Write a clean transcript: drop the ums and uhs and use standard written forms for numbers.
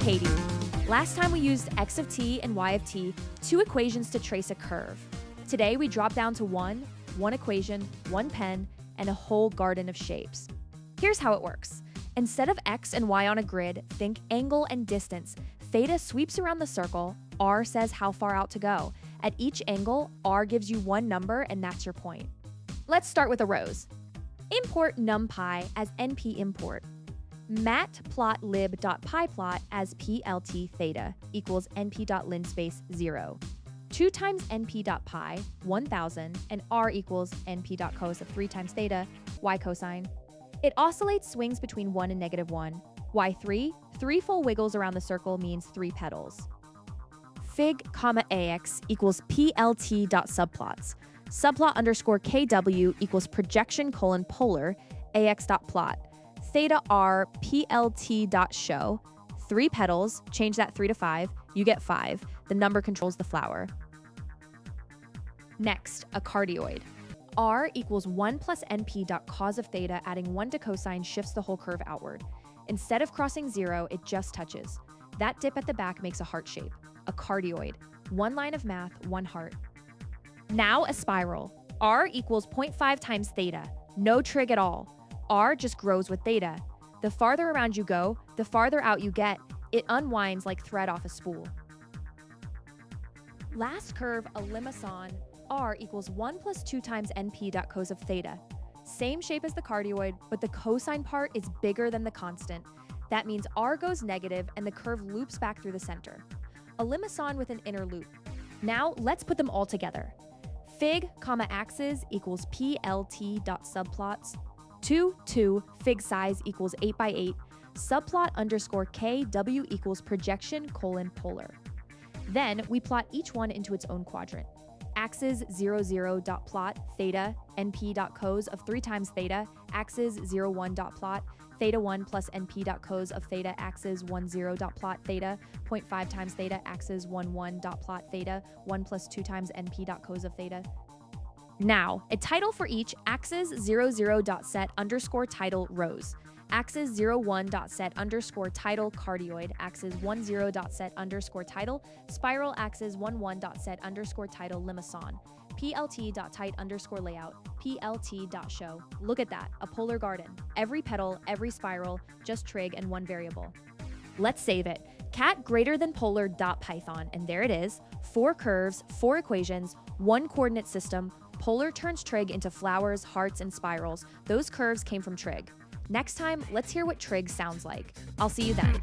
Katie. Last time we used x of t and y of t, two equations to trace a curve. Today we drop down to one equation, one pen, and a whole garden of shapes. Here's how it works. Instead of x and y on a grid, think angle and distance. Theta sweeps around the circle, r says how far out to go. At each angle, r gives you one number and that's your point. Let's start with arrows. Import numpy as np import. matplotlib.pyplot as plt theta equals np.linspace 0. 2 times np.pi, 1000, and r equals np.cos of 3 times theta, y cosine. It oscillates swings between 1 and -1. y3, 3 full wiggles around the circle means 3 petals. Fig, ax equals plt.subplots. Subplot underscore kw equals projection : polar, ax.plot. Theta r plt.show. 3 petals, change that 3 to 5, you get 5. The number controls the flower. Next, a cardioid. R equals 1 plus np.cos of theta, adding 1 to cosine shifts the whole curve outward. Instead of crossing 0, it just touches. That dip at the back makes a heart shape. A cardioid. 1 line of math, 1 heart. Now a spiral. R equals 0.5 times theta. No trig at all. R just grows with theta. The farther around you go, the farther out you get. It unwinds like thread off a spool. Last curve, a limacon. R equals 1 plus 2 times np.cos of theta. Same shape as the cardioid, but the cosine part is bigger than the constant. That means r goes negative and the curve loops back through the center. A limacon with an inner loop. Now let's put them all together. Fig, axes equals plt.subplots. 2, fig size equals 8 by 8. Subplot underscore kw equals projection : polar. Then we plot each one into its own quadrant. Axes 0,0.plot theta np.cos of 3 times theta, axes 0,1.plot theta 1 plus np.cos of theta, axes 1,0.plot theta 0.5 times theta, axes 1,1.plot theta 1 plus 2 times np.cos of theta. Now, a title for each axes 00.set underscore title rows. Axes 01.set underscore title cardioid, axes 10.set underscore title, spiral axes 11.set underscore title limacon, plt.tight underscore layout, plt.show. Look at that, a polar garden. Every petal, every spiral, just trig and 1 variable. Let's save it. Cat greater than polar.python, and there it is. 4 curves, 4 equations, 1 coordinate system. Polar turns trig into flowers, hearts, and spirals. Those curves came from trig. Next time, let's hear what trig sounds like. I'll see you then.